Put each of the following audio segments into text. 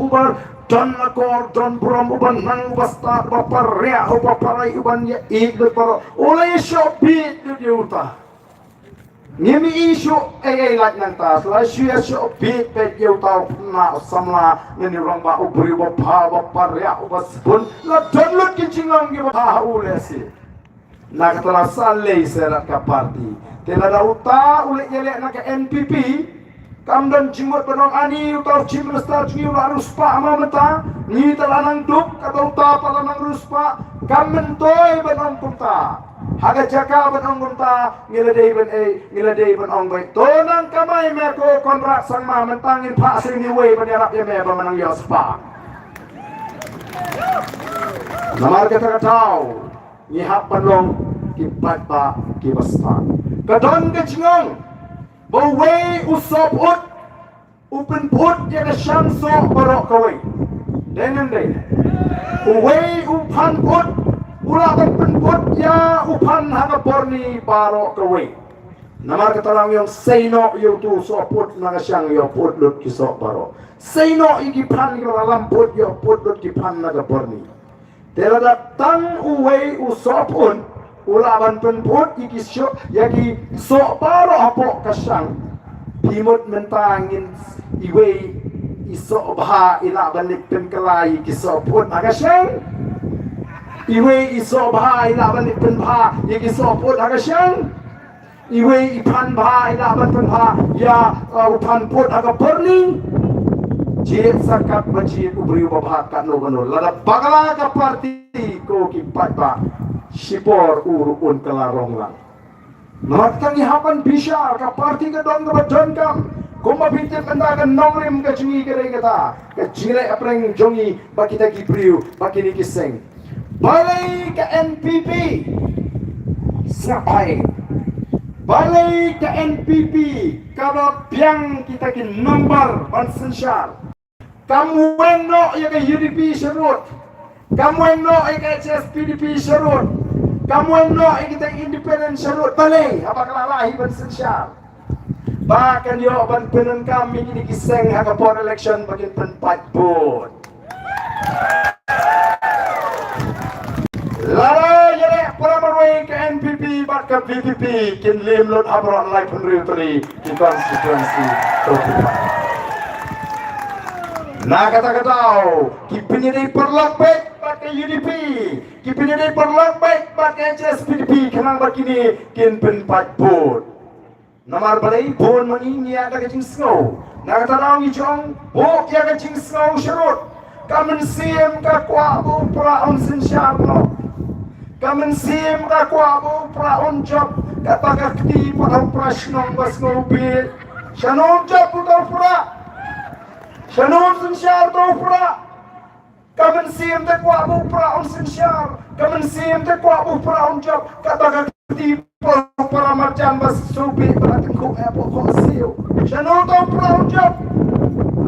ubar dan lakor dan buram uban nang basta baparya baparai uban ya ikut para oleh shopit di uta ngemi isu ai lat nang ta la shia shopit pe eu ta na samla ngeni rongba ubri bapa baparya ubasbun la dan lut kincingam gi bapa ulesi na katala sale serat ka parti tela da uta ule yele na ka NPP kamdan jimot benong ani utar jim restar jimi ula ruspa ama meta ni telanang duk kata uta palanang ruspa kamen toy benong kumta haga jaka benong kumta ngiladei benong baik tonang kamai meko kontrak sang ma mentangin pak sing ni wei benarap ya me benang yospa namar kata katau ni hap penong kipat pa kibasta kadon kecingong Bawai usop ut Upen put ya ke shamso barok kawai Denem day Uwai upan put Ula upen put ya upan hanga porni barok kawai Namar katalang yung seno yung tu soput Naga siyang yung put lut kisok barok Seno igi pan yung alam put yung put lut kipan naga porni Tela datang uwai usop un Ulaban penput iki syok yaki sok baro apok kasang pimut mentangin iwe isok bah ila balik penkelai kisok put agasyang iwe isok bah ila balik penbah yaki sok put agasyang iwe ipan bah ila balik penbah ya upan put aga perni jit sakat bajit ubri ubah kat no gano lada bagala ka parti ko kipat ba Sipor urun kelarong lang. Matang ihapan bisa ka parti ka dong kabadon kam. Kung mabitin kandagan nongrim ka jungi kare kata. Ka jile apreng jongi bakita gibriu bakini kiseng. Balay ka NPP. Sapay. Balay ka NPP. Kalau biang kita kin nomor bansensyal. Kamu weno ya ka UDP serut. Kamu weno ya ka HSPDP serut. Kamu no kita independen syarut balai apa kelalahi bansensyal bahkan yo ban penen kami ini kiseng haka por election bagian penpat pun lara yere para marwai ke NPP bat ke PPP kin lim lot abro lai penriu tali di konstituensi Tokupa na kata-katau kipini dari perlambek pakai UDP kipini dari perlambek pakai HSPDP kenang begini kin penpat pun namar balai pun mengini ada kecing snow na kata-katau ngijong buk ya kecing snow syarut kamen sim ka kuabu praon sensyarno kamen sim ka kuabu praon job kata kakti padang prasnong bas ngobil syanon job putau pura Syanon sensyar tau pura Kamen sim te kuat bu pura on sensyar Kamen sim te kuat bu pura on job Kata kakti para macam bas subi Beratin ku pokok siu Syanon tau pura on job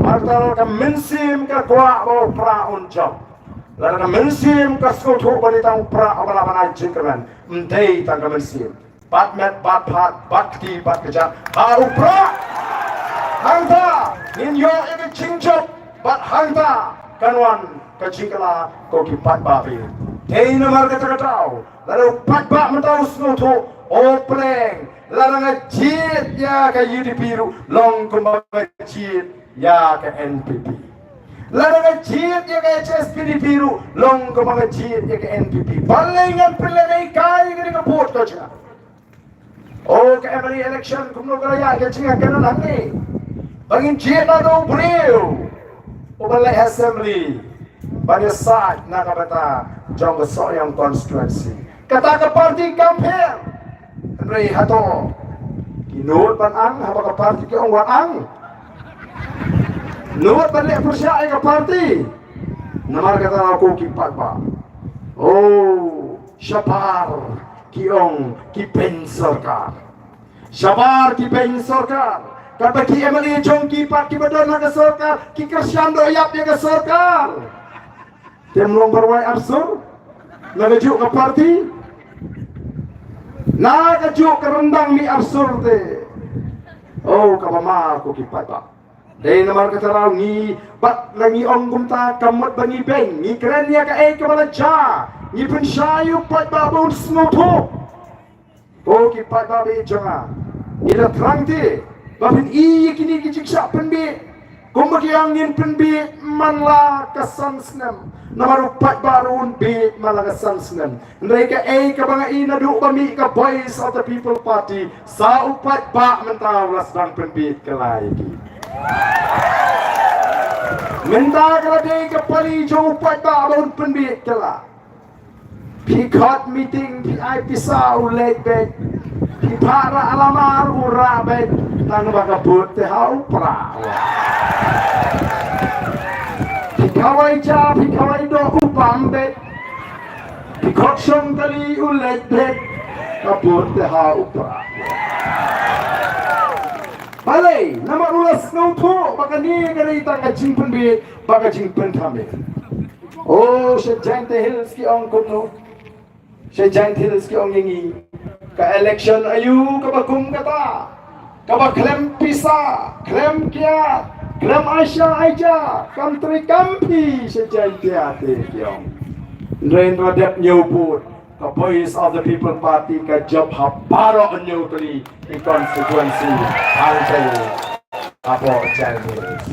Martal kamen sim ke kuat bu pura on job Lalu kamen sim ke skutu Banitang pura abalaman ajin kerman Mdei tang kamen sim Bat met bat pat bakti bat kejap Baru pura Hangta ninyo ini cingjop bat hangta kanwan kecingkala koki pat babi tei nomor kata-katau lalu pat bak mentau snoto opreng lalu ngejit ya ke UDP long kembang ngejit ya ke NPP lalu ngejit ya ke HSPDP long kembang ngejit ya ke NPP balingan pilih kai ke kebut kau cakap oh ke every election kumno keraya ke cingak kanan hangi Bangin jit na do beliau Ubalai assembly Bani saat na kabata Jong besok yang konstituensi Kata ke parti kampir Henry hato Kinut ban ang Hapa ke parti ke ongwan ang Nut ban lek persyai ke parti Namar kata aku kipat ba Oh Syapar Kiong Kipen Sorkar Syapar Kipen Sorkar Kata ki emali jongki pak ki badon na sorkar ki kersyam do yap ya ke sorkar tem long berwai arsur nagajuk ke parti nagajuk ke rendang mi arsur te oh kapama aku ki pat pak Dari nomor kata ni bat lagi ong kumta kamut bani beng ni keren ya ka kepala ja ni pun sayu pat babun smoto. Oh ki pat babe jangan. Ila terang ti babin I kini ki jiksa penbi. Kumbagi angin penbi manla kesan senam. Nomor 4 barun bi malah kesan senam. Mereka ka banga I nadu bami ka Voice of the People Party. Sa upat ba mentau lasang penbi kelagi. Minta kalau dia kepali jauh upat ba barun penbi kelak. Pikot meeting PI pisau lebek. Pipara alamar urabek. Tang baka putih hau perawa. Pikawai ja, pikawai do upambek. Pikot syong tali uledek. Kaput hau perawa. Balai, nama ulas nautu, baka ni kari tangga jingpen bi, baka jingpen kami. Oh, she Giant Hills ki ong kuno. She Giant Hills ki ong yengi. Ka election ayu kabagum kata. Kabag klem pisa, klem kia, klem Aisha aja, country kampi she Giant Tiate ki ong. Drain radep nyubut. The Voice of the People Party ka job haparo anyo tuli in constituency angkay apo Chinese.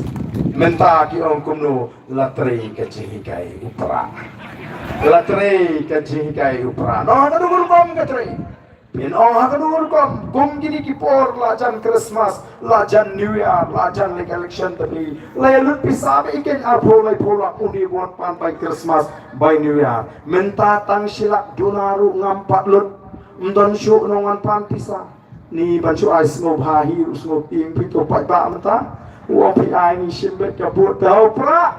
Menta ki ong kumno latri ka jihikay upra. Latri ka jihikay upra. No kadugur kom katri. Pin oh kadugur kom gini ki por lajan Christmas, lajan New Year, lajan election tapi layalut pisabe iken apo lay pola uni buat pantai Christmas by New Year. Menta tang silak dunaru ngampak lut mdon syuk nongan pantisa ni bancu ais ngob hahi usngob ting pito pat ba menta uang pi ni simbet kabut tau pra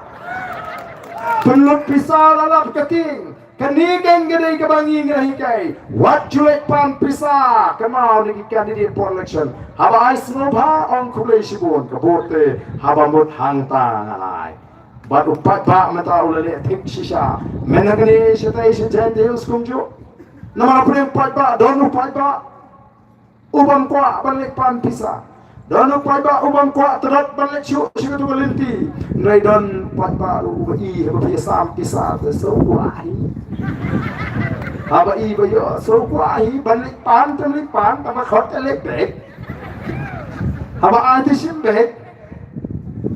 penlut pisa lalap keting kanigen gede kebangi ngerahikai wat julek pan pisa kemau ni candidate for election haba ais ngob ha ong kulei sibun kabut te haba mut hangta ngalai bat upat ba menta ulele tik sisa menagani setai sejen deus kumju nama apa yang pat ba don upat ba ubang kwa balik pan pisa don upat ba ubang kwa terot balik syuk syuk tu berhenti nai don pat ba lu I haba sam pisa te so wahi haba I bayo so wahi balik pan tambah khot elek bek haba anti simbek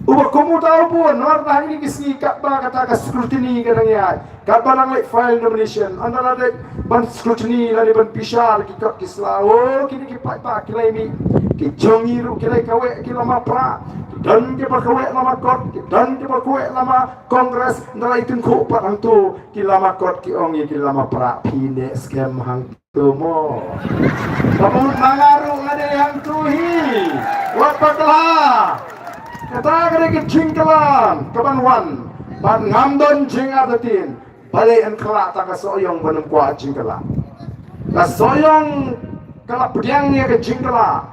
uba komu tahu pun warna ini kisni katba kata ka scrutiny kadang ya katba lang like file nomination andala de ban scrutiny lali ban pishal ki kat kisla oh kini ki pat pa kilai mi ki jongi ru kilai kawe ki lama pra dan ki pa kawe lama kot dan ki pa kawe lama kongres ndala itun ko pa ang tu ki lama kot ki ongi ki lama pra pine scam hang tumo kamu mangaru ngade hang tuhi wat pakla kata kena kecingkalan kebanwan ban ngamdon jing adatin balik en kelak tak soyong benem kuat jingkala la soyong kala pediangnya ke jingkala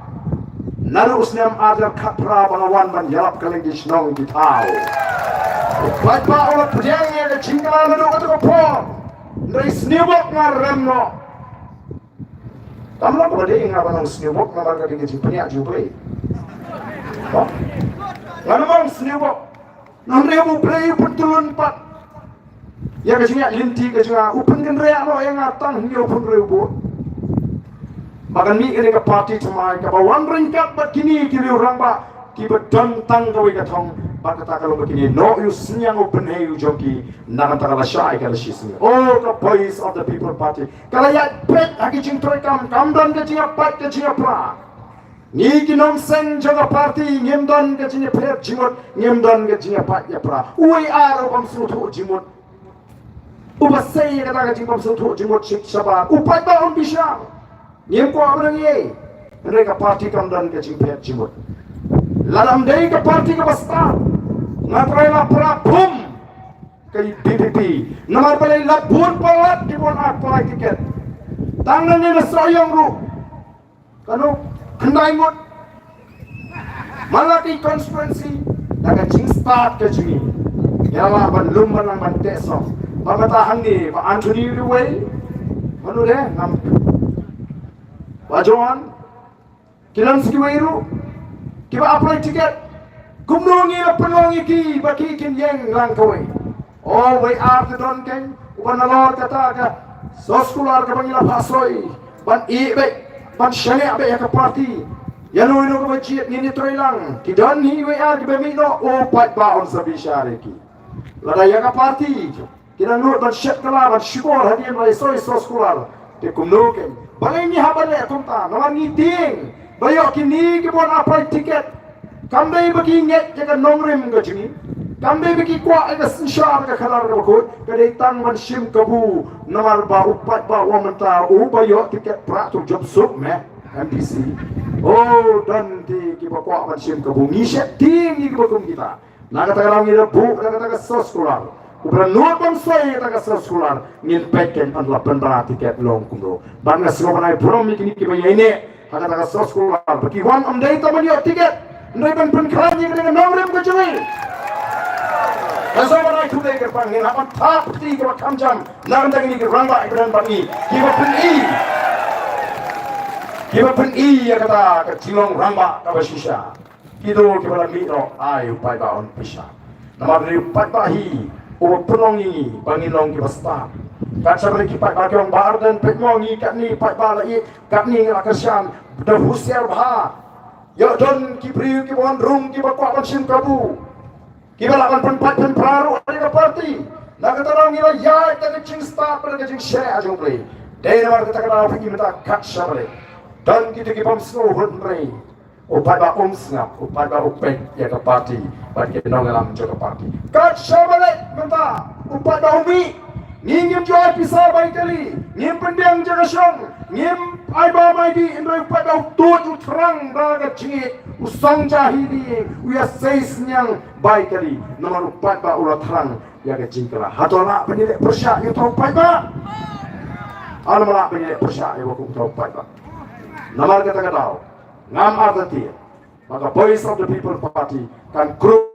naru usniam ada kapra bangawan ban yalap kaleng di snong di tau baik ba ola pediangnya ke jingkala naru kata kopor dari snibok ngaremno tamla ko de ngabanong snibok ngabar ka di jingpenia juble oh Ganamang seniwak, namanya play petulun pat. Ya kasinya linti kasinya, upun kan reak lo yang ngatang hingga upun rebu. Bahkan ni kini ke parti cemai, kawan ringkat bat kini kiri orang ba, kibat dantang kawi katong. Bahkan tak kalau begini, no you senyang upun heyu joki, nakan tak kalah syai kalau sisnya. Oh, the Voice of the People Party. Kalau ya pet lagi cing terekam, kamdan kecinya pat kecinya pra. Ni kinom sen jaga parti ngemdon ke jinya per jimut ngemdon ke jinya pat ya pra ui aro bam sutu jimut ubasai kata ke jimbam sutu jimut sik sabar upai ba on bisa ngem ko abang ye mereka parti kamdon ke jinya per jimut lalam dei ke parti ke basta ngatrai la pra bum ke BBP nomor balai labun palat di bon apa tiket tangan ni soyong ru kanu kendai mut malaki constituency daga jing start ke jini yalah ban lumban lang ban teso pamatahan ni pa Anthony Riway ano de nam wajon kilan skiwairu kiba apply ticket Kumnongi na penongi ki baki kin yang lang kawai. Oh, we are the don ken. Uban alor kata ka soskular ka bangila pasoi. Ban ibe ban shane abe ka party. Yano ino ka bachi ni troilang. Ki don ni we are be mi no o pat ba on sabi share ki. Lada ya ka party. Kina nur ban shet kala ban shikor hadian ba soi soskular. Te kumno ken. Balai ni habale tumta naman ni ting. Bayo kini ki bon apa tiket. Kambay bagi nget jaga nongrim ga jini. Kambay bagi kwa aga sinshar ga khalar ga bakut. Kadai tang man shim kabu namar ba upat ba wamanta u bayo tiket pratu job sub me MDC. Oh dan ti ki ba kwa man shim kabu ngishet ting ki bakum kita. Naga tagarang ida bu naga taga soskular. Ubra nur bang soy taga soskular ngin peken an la pendra tiket long kumro. Ban ga slobanai burom mikini ki ba yene. Haga taga soskular bagi wan amdai taman yo tiket. Ndai ban keran yang dengan nongrim ke cumi. Kasih mana itu lagi kerpang yang apa tak peti ke makam jam. Nak entah ini kerang tak ibaran bagi. Kiba pen i ya kata kecilong ramba kaba shisha. Kido kibala miro ayu pai baon pisha. Nama dari pai bahi o penongi bangilong kiba sta. Kaca beri kipai bagiong bar dan pekmongi kat ni pai balai kat ni ngelakesan berhusiar bah. Ya don kibri kibon rung kibakwa sim kabu kibalakan penpat pen praru ada parti nak kata orang ila ya kita cing start pada cing share ajung play dai namar kita kata pergi minta kat shabale dan kita kibam snow hundrei upai ba sngap upai ba upek ya ke parti bagi nong dalam jaga parti kat shabale minta upai ba umi ngim jual pisau baik kali ngim pendiang jaga syong ngim ai ba mai di indoi upai ba tut utrang baga cingi usang jahili uya seis nyang baik kali nomor upai ba urat terang ya ke cingkala hatola penilai persyak itu upai ba almala penilai persyak ya wakum upai ba nomor kata kata ngam arti maka voice of the people party kan group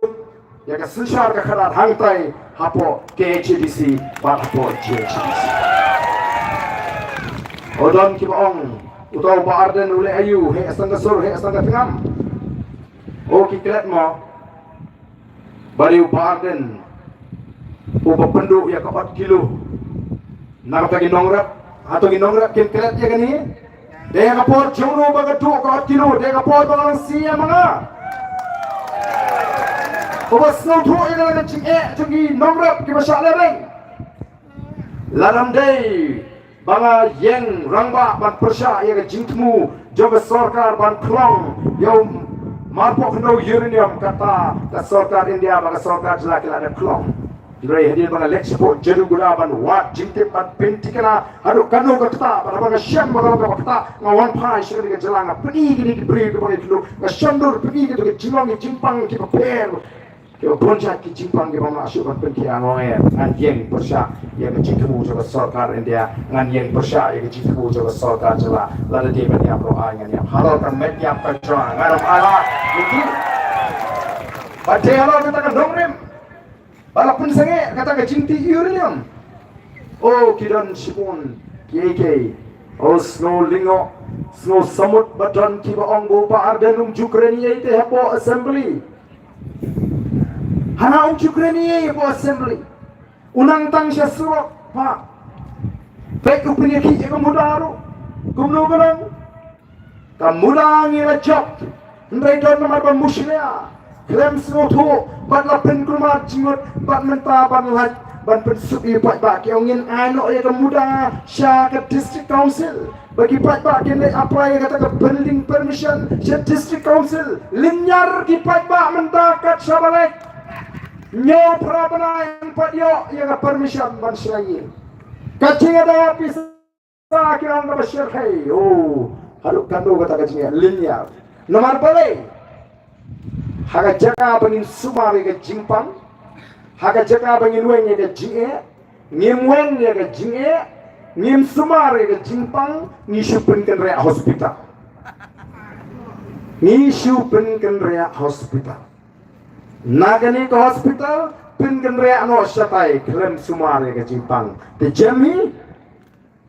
ya ke sensar ke kanan hangtai hapo KHDC ba hapo JHDC odon kibaong utaw ba arden ule ayu he astanga sur he astanga tengam o kiklet mo bariu ba arden o bapendu ya 4 kilo nak tagi nongrap atau ginongrap kin klet ya kani de kapor jono baga 4 kilo de kapor balang sia mga Oba snow tu ina na ching chungi nongrap ki masya lereng. Laram day banga yeng rangba ban persya ya jingtmu joga sarkar ban klong yo marpok no uranium kata ka sarkar India banga sarkar jela kila ada klong. Drai hadir banga leksport jeru gula ban wat jingtip ban pentikana adu kanu kata banga syam banga kata ngawan pai shiri ke jelanga peni gini beri ke banga itu ka shandur peni ke jilong jimpang ki paper Kau boncat ki cimpang ki mama asupan penki angoer ngan yeng persya ya ke cingkemu coba sarkar India ngan yeng persya ya ke cingkemu coba sarkar jela lada dia bani apro ay ngan yap halal kan met yap kan coa ngaram ala ini bade halal kata kan dongrim balapun senge kata ke cinti uranium oh kidan sipun KK oh snow lingo snow samut badan kiba onggo pa ardenum jukreni ite hapo assembly Hana Ukraine po assembly. Unang tang siya surok pa. Pek upinnya ki eka mudaro. Kumno galang. Kamulang ila job. Ndai don namar ban muslia. Klem snoto ban la pen kumar jingot ban menta ban lat ban pen subi pat ba ki ongin ano ya kamuda sya ke district council. Bagi pat ba ki le apply kata ke building permission sya district council. Linyar ki pat ba menta kat sabalek. Nyo prabana yang padio yang permission ban selain. Kacing ada bisa kirang na bashir khay. Oh, haluk kando kata kacing linear. Nomor balay. Haga jaga bangin sumari ke jimpang. Haga jaga bangin weng ke jinge. Ngim weng ke jinge. Ngim sumari ke jimpang. Ngisupin kan rea hospital. Ngisupin kan rea hospital. Nagani ke hospital pinggan rea no syatai krem sumare ke jimpang te jami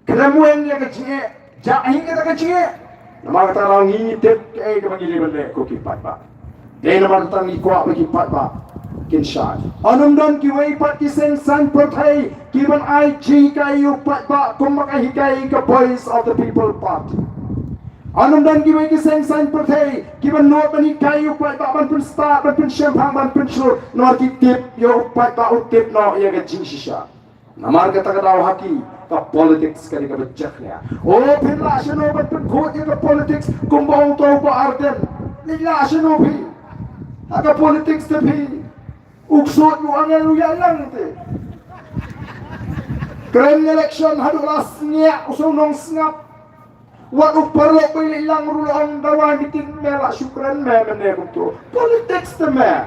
krem weng ya ke jinge jahi ke ke jinge nama kata orang ini tep ke bagi bende ko ki pat ba Dahil naman tang ikuha bagi pat ba kinsyat. Anong don kiway pat kiseng san pertay kiban IG kayo pat ba kung makahikay ka voice of the people party. Anong don kiway kiseng san pertay kiban no bani kayo pat ba ban pun start ban pun syamhang ban pun sur no kitip yo pat ba utip no ya ga jing shisha. Namar kata kadaw haki ka politics kani ka bejak niya. Oh pila sino ban pun khot ya ka politics kung baong to ba arden. Nila sino pi. Aga politics te pi. Uksot yu angel lu yalang te. Keren election hadulas niya usong nong sngap. Wat perlu ilang rulang dawan bitin mela syukran me mene betul. Politics te me.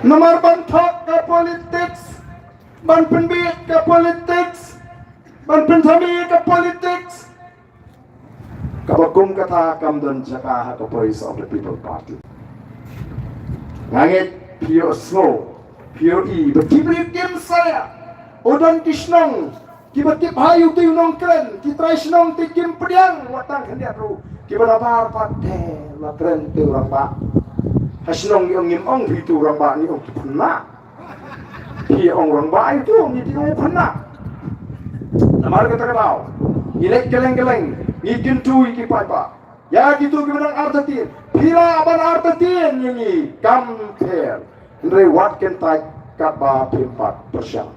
Nomor bantok ke politics. Ban penbit ke politics. Ban pentami ke politics. Kabagum kata kamdan jaka ke voice of the people party. Ngangit pure slow, pure e, berkibrit kim saya. Odan kisnong, kibatip hayu ti unong kren, kitray sinong ti kim pediang, watang hendak ru. Kibanabar pate, la kren ti urang ba. Hasinong yung ngimong itu urang ba ni ong kipuna. Hi ong urang ba itu ni ti ong kipuna. Namar kata kataw, ilek geleng-geleng, ngikin tu ikipai ba. Ya gitu gimana artetin. Pila aban artetin ini compare. Andre what can take kapa 4%.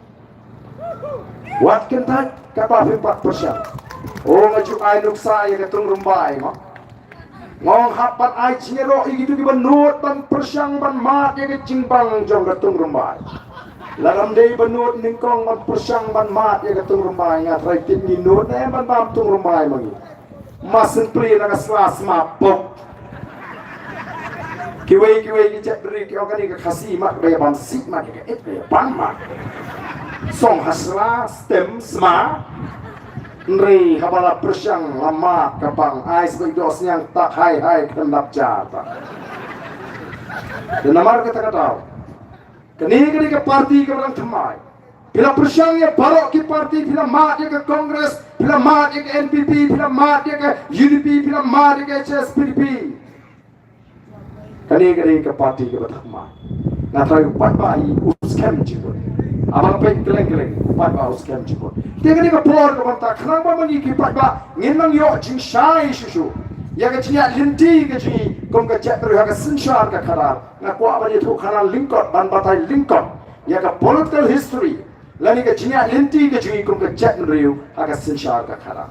What can take kapa 4%. Oh ngaju ay nuksa ya ketung rumbai mo. Ngong hapat ay ciro gitu gimana nut ban persyang ban mat ya kecimbang jong ketung rumbai. Laram day banut ningkong ban persyang ban mat ya ketung rumbai ngatrai tit ni nut ban ban tung rumbai magi. Masin pri na kaslas mapok. Kiway kicek beri ki organik kasi mak baya ban sik mak ke et baya ban mak. Song hasla stem sma. Nri habala persyang lama kapang ais bedos yang tak hai kendap jata. Dan namar kata kataw. Kini ke parti ke orang temai. Bila persyangnya barok ki parti, bila mat dia ke kongres, bila mat dia ke NPP, bila mat dia ke UDP, bila mat dia ke HSPDP. Kani ke parti ke bertama. Ngatrai upat bayi uskem jibun. Abang pek geleng-geleng upat bayi uskem jibun. Dia ke por ke bantak. Kenapa mengi upat bayi nginang yo jing syai susu. Ya ke cinya linti ke jing kong ke cek terus ke sensyar ke kadar. Ngaku apa dia tu kanal lingkot ban batai lingkot. Ya ke political history. Lani ke cinya linti ke jing kong ke cek riu ke sensyar ke kadar.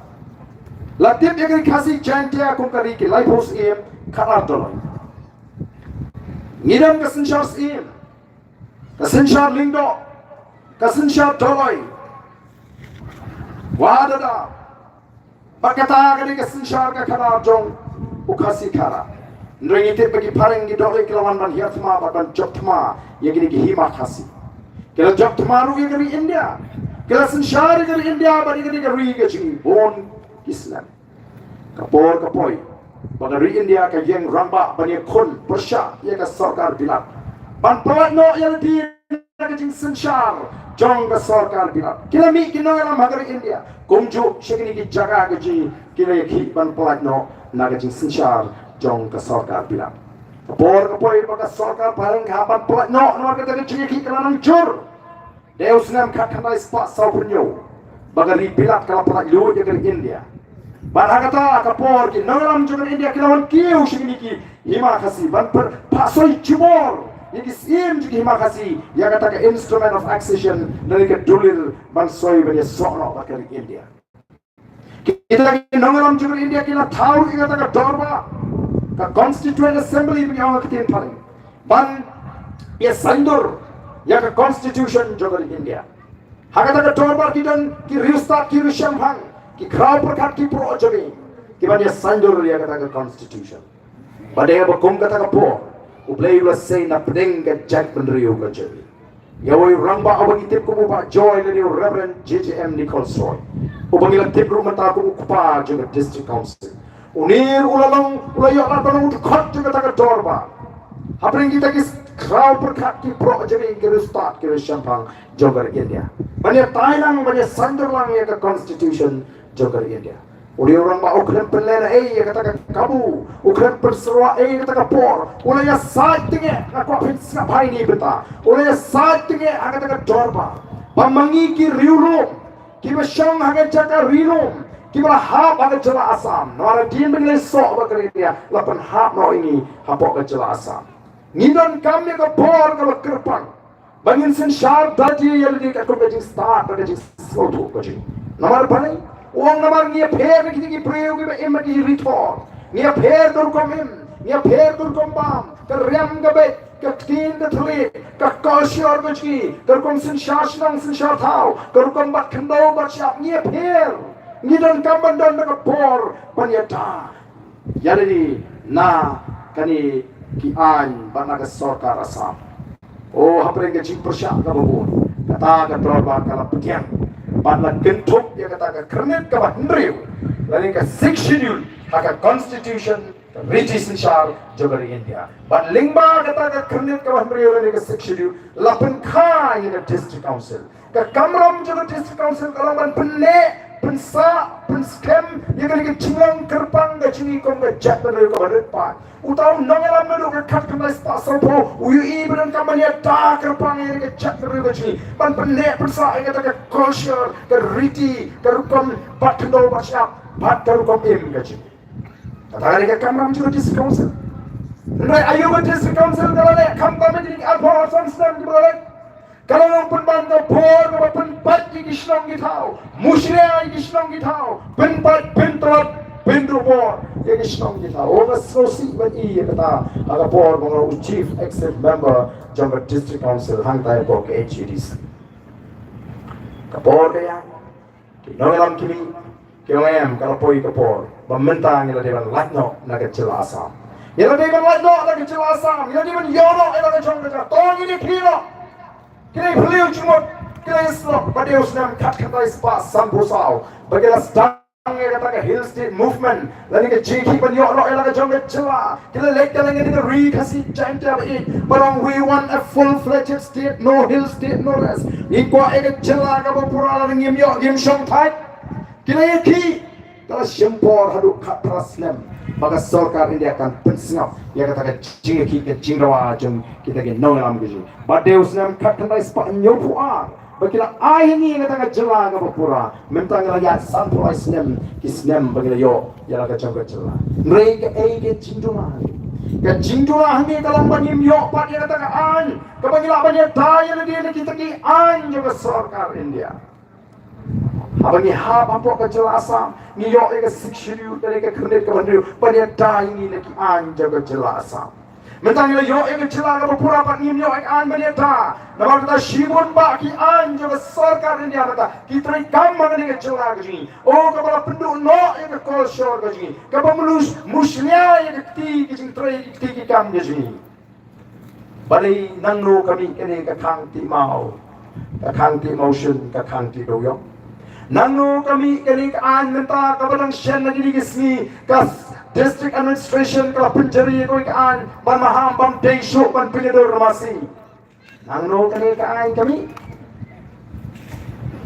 Latip ya ke kasih jantia kong ke riki laipos im kadar doloi. Ngidam ke sensyar im. Ke sensyar lingdo. Ke sensyar doloi. Wadada. Bakata kali ke sensyar ke kadar jong ukasi kara. Nrengitit bagi pareng di doloi kelawan ban hiatma ban jokma ya gini ke hima kasi. Kela jokma ru ke India. Kela sensyar ke India bagi ke ri ke jing bon Islam. Kapoi. Bagi India ke yang ramba bani kon persya ya ke sarkar bilat. Ban pelat no yang di ke jing sensyar jong ke sarkar bilat. Kila mi kino alam hagar India. Kumju syekini ki jaga ke jing kila ya ki ban pelat no na ke jing sensyar jong ke sarkar bilat. Kapoi bagi sarkar pareng kapan pelat no nomor kata ke jing ki kelanang jur. Deus nam kakandai spa saupurnyo. Bagi bilat kalau pelat lu ya ke India. Barangkata kapor ki nalam juga India kilawan kiu syekini ki hima kasi ban per pasoi cibor. Yang isim juga hima kasi ya kata ke instrument of accession dari ke dulir ban soi bani sono bakal India. Kita lagi nalam juga India kila tahu kita kata ke dorba ke constituent assembly bani orang ketin paling. Ban ya sandur ya ke constitution juga di India. Hakata ke dorba kita ki restart ki rishamhang. Ki kau perkat ki pro jadi, ki banyak sanjur dia kata ke constitution. Badai bakum kata ke pro, ublay ulas say na pedeng ke Jack Benrio ke jadi. Ya woi ramba abang itip kumu pak Joy dari Reverend JJM Nichols Roy. Ubang ilang tip rumah taku kupa juga district council. Unir ulalong ulayok na tanong utukot juga kata ke dorba. Hapring kita ki kau perkat ki pro jadi ki restart ki rishampang jogar India. Banyak Thailand banyak sanjur lang ya ke constitution. Jogar India. Uli orang ba ukran pelera kata kabu, ukran perserua kata por. Uli ya saat tinggi aku apin siapa ini beta. Uli ya saat tinggi kata dorba. Pamangi ki riulum, ki masyang haga jaga riulum, ki bala hap haga jala asam. Nara din bengle sok bakari dia, lapan hap no ini hapok haga jala asam. Ngidan kami ka por ka kerpang. Bangin sen syar dadi yaldi ka kurga jing start ka jing soto ka jing. Namar bani uang namar ngia pher ki prayog ba emma ki ritor. Ngia pher dur komim, ngia pher dur kombam, ka rem ka bet, ka tin ka thli, ka kosyor ka chi, ka kom sen shashnang sen sharthau, ka kom bat khando bat shap ngia pher. Ngidan kam dan ka por panyata. Yaldi na kani ki an bana ka sarkar asam. Oh hapre ke jing persyak ka babon. Kata ka dorba kala petiang. Bana kentuk ya kata ka kernet ka bahndriu. Lain ka 6 schedule ka constitution registration shar jogari India. But lingba kata ka kernet ka bahndriu lain ka 6 schedule lapan kha ya district council. Ka kamram jogo district council kalau ban penne pensa penskem ya kali ke cinglang kerpang ga cingi kom ga jat dari ka badepan. Utau nangalam medu ka kat ka mas pasopo uyu ibran ka mania ta kerpang ya ke jat dari ka cingi. Ban penne pensa ya kata ka culture ka riti ka rukom batno basyap bat ka rukom im ga cingi. Kata kali ka kamram jogo district council. Nai ayo ba district council kalane kampa menjadi alpha samstam di bawah. Kalau orang pembantau por, kalau penpat di kisnong gitau, musria di kisnong gitau, penpat pentrot pendrupor di kisnong gitau. Orang sosi bagi kata agak por mengenai chief executive member Jambat District Council hangtai por ke HUDC. Kapor kaya, kinongelam kimi, kinongem kalau poi kapor, mementang ila dewan latno naga cila asam. Ila dewan latno naga cila asam, ila dewan yono naga chong naga tong ini kilo. Kini beliau cuma kini Islam pada usnam kat kata ispas sampusau bagilah sedang kata ke Hill State Movement lalu ke JK penyok roh elaga jangka celah kini lek dalam ini ke rekasi jangka ini barang we want a full-fledged state no Hill State no rest ikwa ega celah kapa pura lalu ngimyok ngim syong tight kini ki kalau syempor haduk kat praslam maka sarkar ini akan pensingap ya kata jingki ke jingrawa jeng kita ke nongelam gitu badeus nam katanda ispa nyopuar bakila aini kata jela ka pura mentang lagi santo isnem kisnem bagila yo ya ka jangka jela mereka ke jinduna ke jinduna hangi kalang banyim yo pat ya kata an ke bagila banyak daya dia kita ki an juga sarkar India abangi hab apa kejelasan ngiyok ke sikshiru dari ke kernet ke bandriu pada dai ni lagi an jaga jelasan mentang ila yo ke celaka pura pak ngim yo an pada da nama kita shibun ba ki an jaga sarkar India kata kita kam mangani ke celaka ni oh kepala penduduk no ke kol shor ke ni kepala mulus muslia ke ti ke jing trai ti ke kam ke ni bali nangno kami kene ke khang ti mau motion ke khang ti doyong Nanu kami kini an minta kepada Shen lagi di sini kas district administration kalau penjari kau an ban maham ban desok ban penyedur masih nanu kini an kami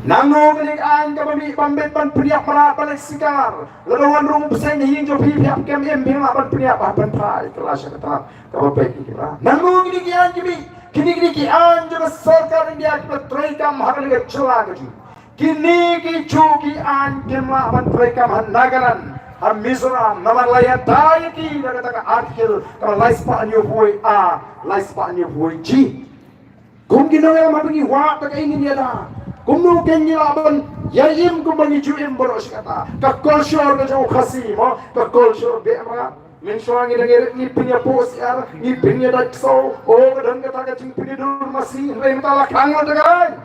nanu kini an kami bambet ban peniap merat balik sikar laluan rum pesan hing jo pihak kami emang ban peniap ban pai kelas kata kau baik kita nanu kini an kini an juga sarkar India kita terikam hari ini celah kecil kini ki cuki an kemla ban mereka nagaran ham Mizoram nama laya daya ki daga daga artikel kalau laispa anyo boy a laispa anyo boy ji kum kino ya mabangi wa daga ingin ya da kum no kengi laban yayim kum bangi juim boros kata ka kolshor ka jau khasi mo ka kolshor be amra min soangi daga ni punya pos ya ni punya dak so o dan kata ka jing punya dur masih rem tala kangal daga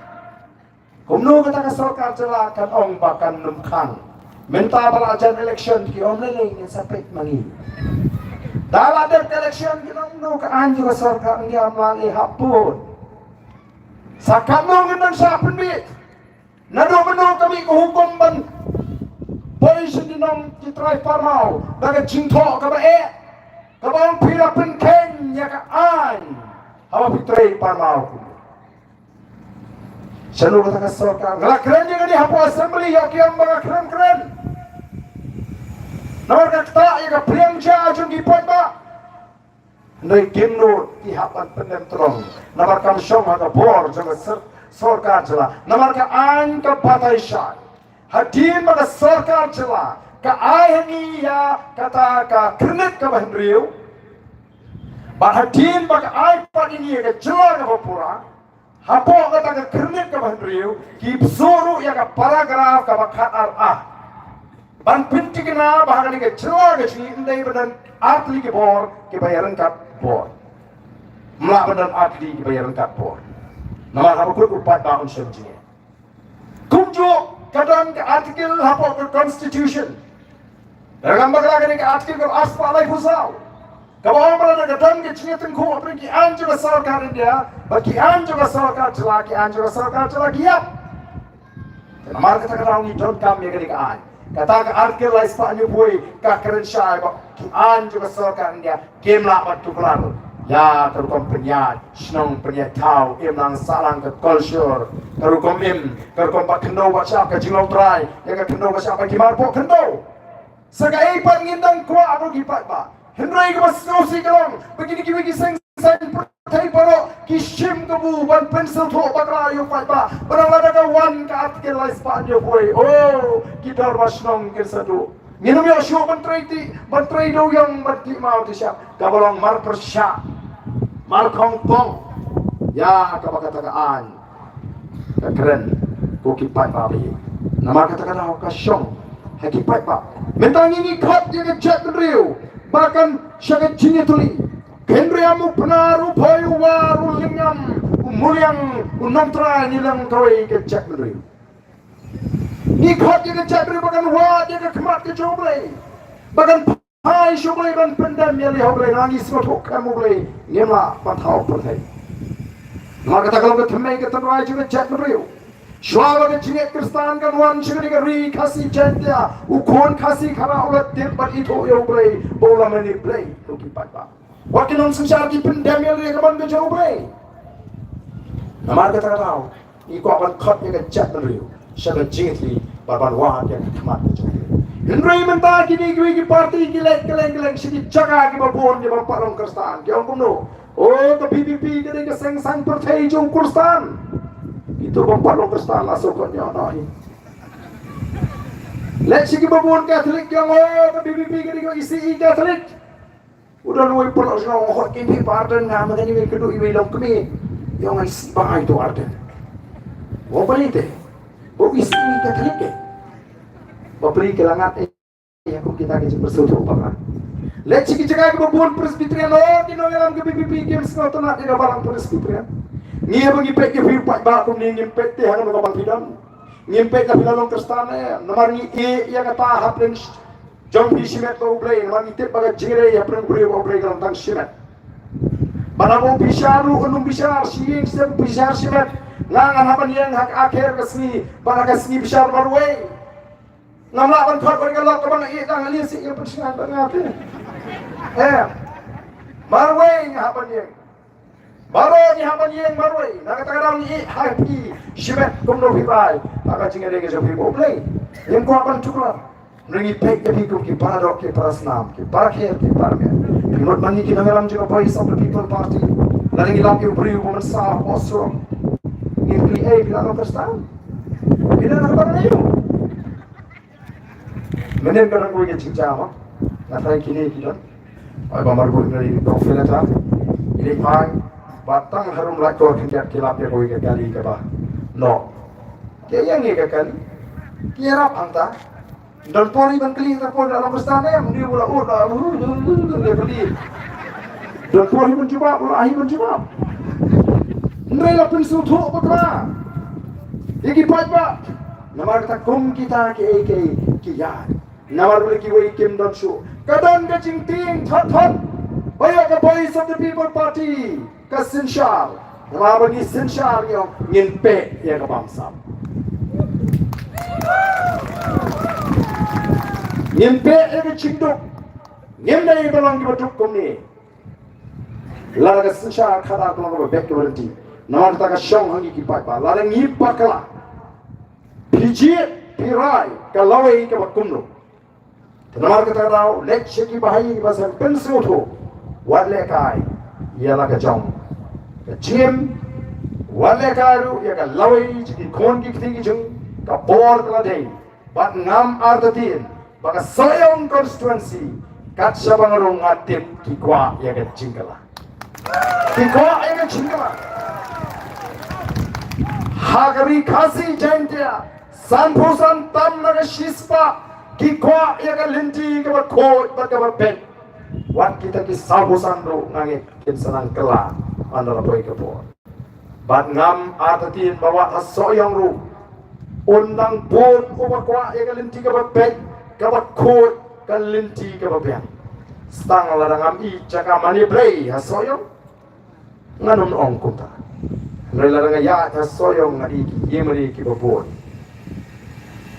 Kumno kata ka sarkar celah kan ong bakan numkang minta balajan election ki om leleng yang sapit mangi dalam election ki no ka anju ka sarkar ngi amali hapun sakamo ngendang sa penbit nado kami ko hukum ban polisi dinom kitrai parmau daga jingtho ka ba ka bang pira pen ya ka an hawa pitrai parmau Sanu kata sarkar, ngelak keren juga di hapu assembly, ya kiam baga keren. Nomor kata ia ke priangja jung di poin ba. Nơi kiếm nô thì hạ bắn bên em trong nằm cầm sông hạ bor trong cái सरकार चला नमर का आन का पाताई शाय हटीन मग सरकार चला का आहनी या कथा का क्रिनेट का बहनरियो बार हटीन मग आय पानी का चला का बपुरा hapo kata ka क्रिनेट का बहनरियो कि सोरो या का paragraph का बखात आ ban pintikna bahagani ka chela ka chi indai badan atli ke bor ke bayaran ka bor mla badan atli ke bayaran ka bor nama hapo ko upat baun shamji kumjo kadang ka artikel hapo ko constitution ragam bagla gani ka artikel ko aspa lai fusau kabaw mala ka kadang ke chi teng ko apni ki anjo ka sarkar india baki anjo ka sarkar chela ki anjo ka sarkar chela ki ya nama kata kadang ni don't come ye gani ka an kata ka artikel la Spanyol boy ka keren syai ba ki an juga sorkan dia game la bat tuklar ya terukom penyat senang penyat tau em nang salang ke culture terukom terukom ba kendo ba siap ka jingong try ya ka kendo ba siap ka kimar po kendo sagai pan ngindang kwa aku gipat ba hendrai ka masnosi kalong begini ki wiki seng thai paro ki shim ka bu ban pencil tho bakra yo pat ba barang lada ka wan ka artikel la Spanyol boy oh kita masnong ke satu minum yo show bantrai do yang mati mau ti siap kabalong mar persya mar kong pong ya ka bakata ka an ka keren ko ki pat ba bi nama kata kana ka shong ha ki pat ba mentang ini khat je ke chat riu bahkan syagat jinya tuli Kendriamu penaru boyu waru lingam umuliang unamtra nilang kawai ke cak beri. Ni khat ke cak beri bagan wa dia ke kemat ke joble. Bagan pai joble ban pendam ya le hoble nangis motok kamu ble ngema patau perthai. Maka kata kalau ke themai ke tanwai juga cak beri. Shwaba ke jinge kristan kan wan chigri ke ri khasi chantia ukon khasi khara ulat dir bat itu yo ble bola mani ble to ki patba. Wakil non sensyar ki pendam yang dia kapan ke jauh bre. Nama kata tahu, iko akan cut yang kecak beriu. Syabad jingitli barban wah yang kemat ke jauh. Hendrai mentah kini ki parti ki lek keleng sidi jaga ki babon ki baparong kerstan. Ki ongkum no. Oh ke PPP kini ke seng sang perthai jauh kurstan. Itu baparong kerstan langsung kau nyonai. Lek sidi babon Katolik yang oh ke PPP kini ke isi Katolik. Udah luai pernah senang hot kini parten nggak makan ini kedua ibu long kami yang isi bahai itu parten. Apa beli teh? Bawa isi Katolik ke? Bawa beli kelangat yang kita kerja bersatu apa? Lihat cik cakap kebun presbyterian oh di dalam ke PPP game sekolah tanah di dalam presbyterian. Nia bagi pek ke firpat bakum ni ngimpet teh hangat kapal pidam. Ngimpet ke bilalong kerstana nomor ni yang kata hapling jom di simet ko ublay naman itip baga jingre ya preng buri ko ublay kalang tang simet manamo bisharu unum bishar siying sem bishar simet ngangan hapan yang hak akhir kesni para kesni bishar marway ngamla ban khot ban galak kaban i tang ali si ya persian bangat marway hapan yang baro ni hapan yang marway nakatakaram i haki simet kumno hibai aga jingre ke jofi ko ublay yang ko hapan cuklar Ringi pek ke people ki paradok ki parasnam ki parakher ki parme not mani ki nangalam juga voice of the people party laring ilam ki beri woman sa osro ni pri bila no kerstan bila na ba nayo menen kadang ko ye chijama na thai kini kidon ay ba margo ni profile ta ini pai batang harum lakor kinjat kilap ya ko ye kali ka ba no ke yang ye ka kali kirap anta dan pori bangkeli terpon dalam berstana yang dia bola dia beli dan pori mencoba bola ahi mencoba ndai la pensu tho bakra iki pajba namar kata kum kita ke ya namar beli ki wei kim dan su kadang ke ting thot baya ke voice of the people party ka sinshal namar bagi sinshal yo ngin pe ya ka bangsa Nyempe ega cinduk nyemda i balang ki batuk komni lara sensha khada ko ko bek berhenti namar ta ka shong hangi ki pa lara ngi pakala piji pirai ka lawai ka bakumno Tenamar kata rau lek shiki bahai basan pensu tu wale kai ialah kajong kajim wale karu ia ka lawai jiki kon ki kiti jung ka bor kala dei bat ngam ardatin baka soyong constituency kat sabangarong atip ki kwa ia ka jingkala ki kwa ia ka jingkala hagari khasi jaintia sanpusan tam naga shispa ki kwa ia ka linti ka ko ba ka ben wan kita ki sabusan ro ngange kin sanang kela andara boy ka bo bat ngam atatin bawa asoyong ro undang pun uba kwa ia ka linti ka ben ka ko ka linti ka ben stang larangam i chaka mani play asoyong nganum ong kunta laranga ya asoyong ngadi yemri ki bo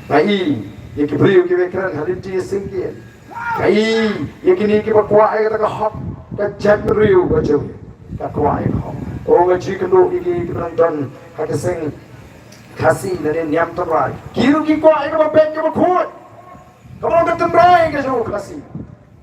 ngai yaki beliau kebekaran halinti singkir kai yaki ki bakwa ay ka hak ka jam riu ka jom ka kwa ay hak o nga jikno iki kirantan hakaseng kasi na rin nyam tabay kiru ki kwa ay ka bek ka bakwa kamang ka tambay ka jo kasi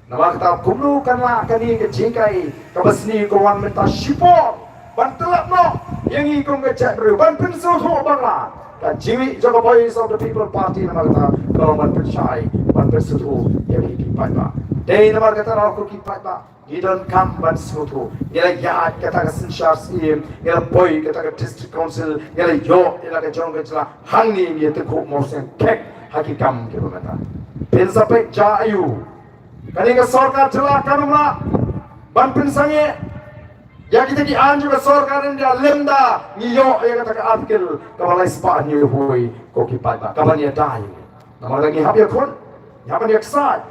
namakta kumlu kanla kani ka jingkai ka basni ko wan menta shipo bantelap no yang ikong ka jam riu ban pinso to bangla Jiwi jaga voice of the people party nama kata kalau berpercaya bersetuju yang kipat ba. Dari nama kata aku kipat ba. You don't come bersetuju. Ia ya kata ke sensor sim, ia boy kata ke district council, ia yo ia ke jong kecila hangi ia tu kau mosen kek hakikam kira kata. Pensapai jayu. Kali ke sorkar celah kanumla ban pensange ya kita di anju ke sorkaran dia lemda niyo ya kata ke artikel kabalai spa niyo hui ko kipai ba kaban ya dai nama lagi hab ya kon ya ban ya ksai